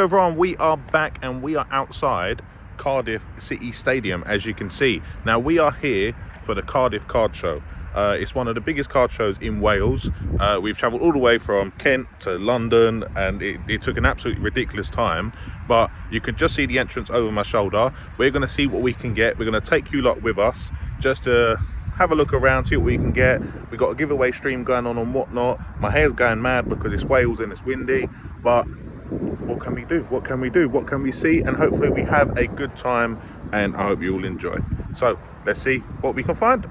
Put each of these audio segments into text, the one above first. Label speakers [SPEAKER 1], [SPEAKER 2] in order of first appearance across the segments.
[SPEAKER 1] Everyone, we are back and we are outside Cardiff City Stadium, as you can see. Now we are here for the Cardiff Card Show. It's one of the biggest card shows in Wales. We've travelled all the way from Kent to London, and it took an absolutely ridiculous time, but you can just see the entrance over my shoulder. We're going to see what we can get. We're going to take you lot with us just to have a look around, see what we can get. We've got a giveaway stream going on and whatnot. My hair's going mad because it's Wales and it's windy, but what can we do? What can we do? What can we see? And hopefully we have a good time, and I hope you all enjoy. So let's see what we can find.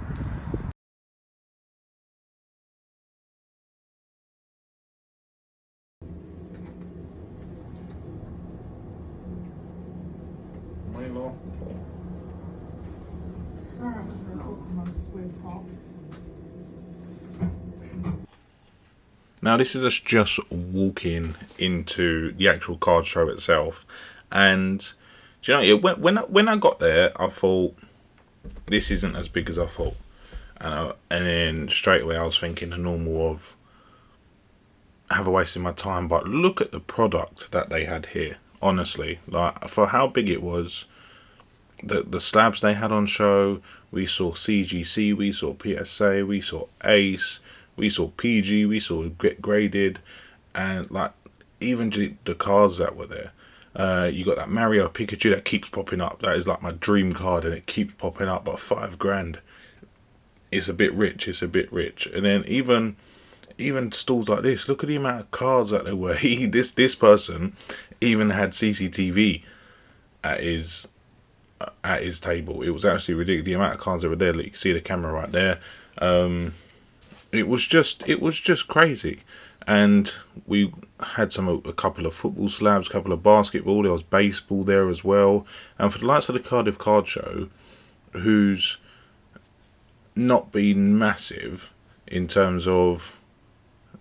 [SPEAKER 1] Now this is us just walking into the actual card show itself, and do you know, when I got there, I thought this isn't as big as I thought, and then straight away I was thinking the normal of have a wasted my time. But look at the product that they had here. Honestly, like, for how big it was, the slabs they had on show. We saw CGC, we saw PSA, we saw Ace, we saw PG, we saw graded, and like even the cards that were there. You got that Mario Pikachu that keeps popping up. That is like my dream card, and it keeps popping up. But £5,000, it's a bit rich. It's a bit rich. And then even stalls like this. Look at the amount of cards that there were. This person even had CCTV at his table. It was actually ridiculous. The amount of cards that were there. Look, you can see the camera right there. It was just crazy. And we had a couple of football slabs, a couple of basketball. There was baseball there as well. And for the likes of the Cardiff Card Show, who's not been massive in terms of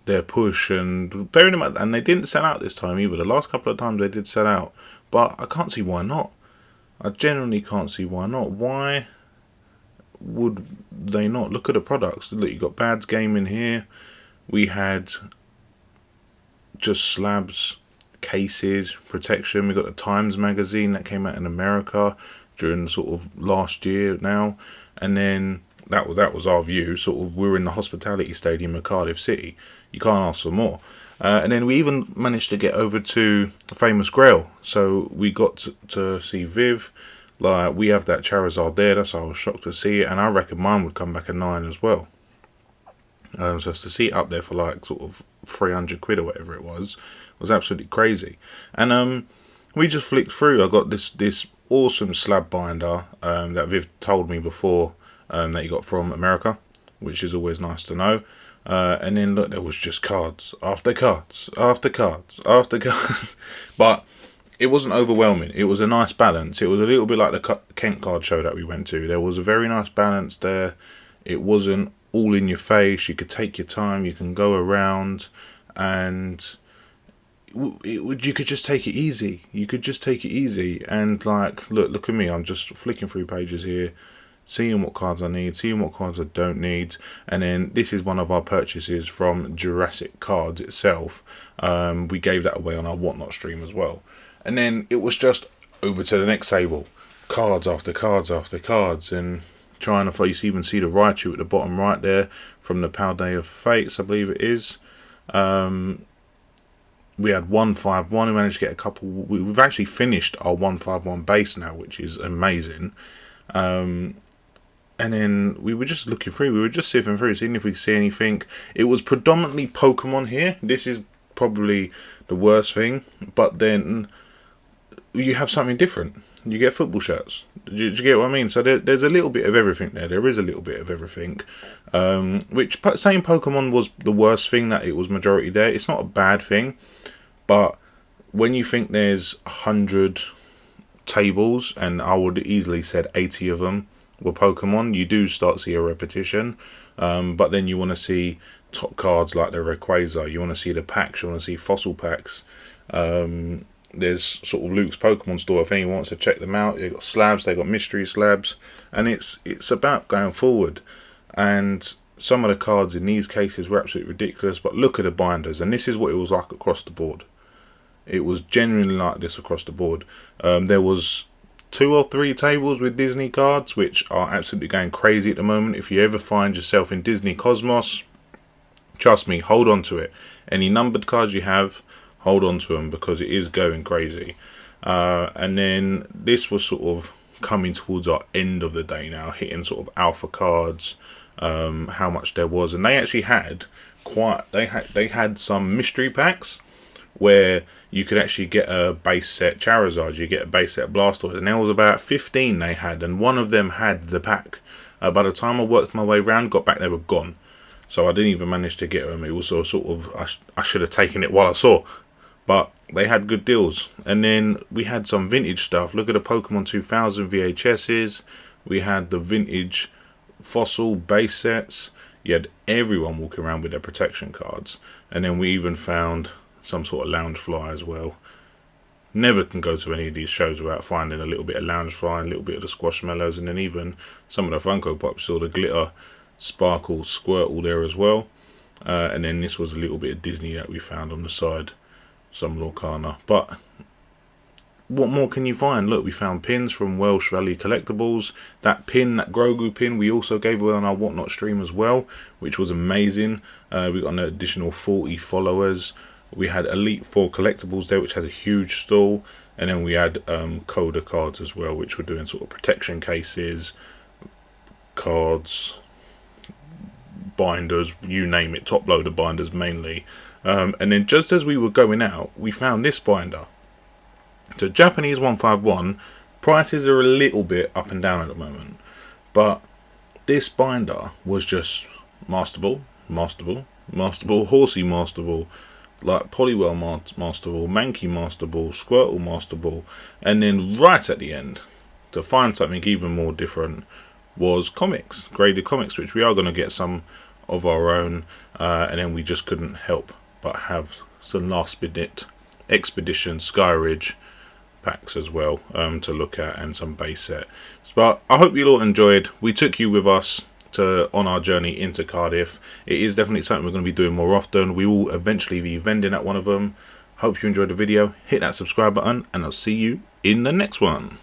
[SPEAKER 1] their push, and bearing in mind, and they didn't sell out this time either. The last couple of times they did sell out, but I can't see why not. I genuinely can't see why not. Why would they not? Look at the products. Look, you got Bad's Game in here. We had just slabs, cases, protection. We got the Times magazine that came out in America during sort of last year now, and then that was our view. Sort of, we were in the hospitality stadium of Cardiff City. You can't ask for more. And then we even managed to get over to the famous Grail. So we got to see Viv. Like, we have that Charizard there. That's why I was shocked to see it. And I reckon mine would come back at 9 as well. So to see it up there for like sort of 300 quid or whatever it was absolutely crazy. And we just flicked through. I got this awesome slab binder that Viv told me before that you got from America, which is always nice to know. And then look, there was just cards after cards after cards after cards. But it wasn't overwhelming. It was a nice balance. It was a little bit like the Kent card show that we went to. There was a very nice balance there. It wasn't all in your face. You could take your time. You can go around, and you could just take it easy. You could just take it easy. And like, look at me. I'm just flicking through pages here, seeing what cards I need, seeing what cards I don't need. And then this is one of our purchases from Jurassic Cards itself. We gave that away on our Whatnot stream as well. And then it was just over to the next table, cards after cards after cards, and trying to find. You even see the Raichu at the bottom right there from the Day of Fates, I believe it is. We had 151. We managed to get a couple. We've actually finished our 151 base now, which is amazing. And then we were just looking through. We were just sifting through, seeing if we could see anything. It was predominantly Pokemon here. This is probably the worst thing. But then you have something different. You get football shirts. Do you get what I mean? So there's a little bit of everything there. There is a little bit of everything. Which, saying Pokemon was the worst thing, that it was majority there, it's not a bad thing. But when you think there's 100 tables, and I would easily said 80 of them were Pokemon, you do start to see a repetition. But then you want to see top cards like the Rayquaza. You want to see the packs. You want to see fossil packs. There's sort of Luke's Pokemon store if anyone wants to check them out. They've got slabs, they've got mystery slabs, and it's about going forward. And some of the cards in these cases were absolutely ridiculous, but look at the binders, and this is what it was like across the board. It was genuinely like this across the board. There was 2 or 3 tables with Disney cards, which are absolutely going crazy at the moment. If you ever find yourself in Disney Cosmos, trust me, hold on to it. Any numbered cards you have, hold on to them, because it is going crazy. And then this was sort of coming towards our end of the day now, hitting sort of alpha cards, how much there was. And they actually had they had some mystery packs where you could actually get a base set Charizard, you get a base set Blastoise, and there was about 15 they had, and one of them had the pack. By the time I worked my way around, got back, they were gone. So I didn't even manage to get them. It was sort of, I should have taken it while I saw. But they had good deals. And then we had some vintage stuff. Look at the Pokemon 2000 VHSs. We had the vintage fossil base sets. You had everyone walking around with their protection cards. And then we even found some sort of lounge fly as well. Never can go to any of these shows without finding a little bit of lounge fly, a little bit of the squashmallows, and then even some of the Funko Pops, saw the glitter sparkle Squirtle there as well. And then this was a little bit of Disney that we found on the side, some Lorcana. But what more can you find? Look, we found pins from Welsh Valley Collectibles. That pin, that Grogu pin, we also gave away on our Whatnot stream as well, which was amazing. We got an additional 40 followers. We had Elite 4 Collectibles there, which has a huge stall. And then we had Coda cards as well, which were doing sort of protection cases, cards, binders, you name it, top loader binders mainly. And then just as we were going out, we found this binder. So Japanese 151, prices are a little bit up and down at the moment, but this binder was just masterable, Horsey masterable, like Poliwell masterable, Mankey masterable, Squirtle masterable, and then right at the end, to find something even more different, was comics, graded comics, which we are going to get some of our own, and then we just couldn't help but have some last minute Expedition Skyridge packs as well to look at, and some base set. But I hope you all enjoyed. We took you with us on our journey into Cardiff. It is definitely something we're going to be doing more often. We will eventually be vending at one of them. Hope you enjoyed the video. Hit that subscribe button, and I'll see you in the next one.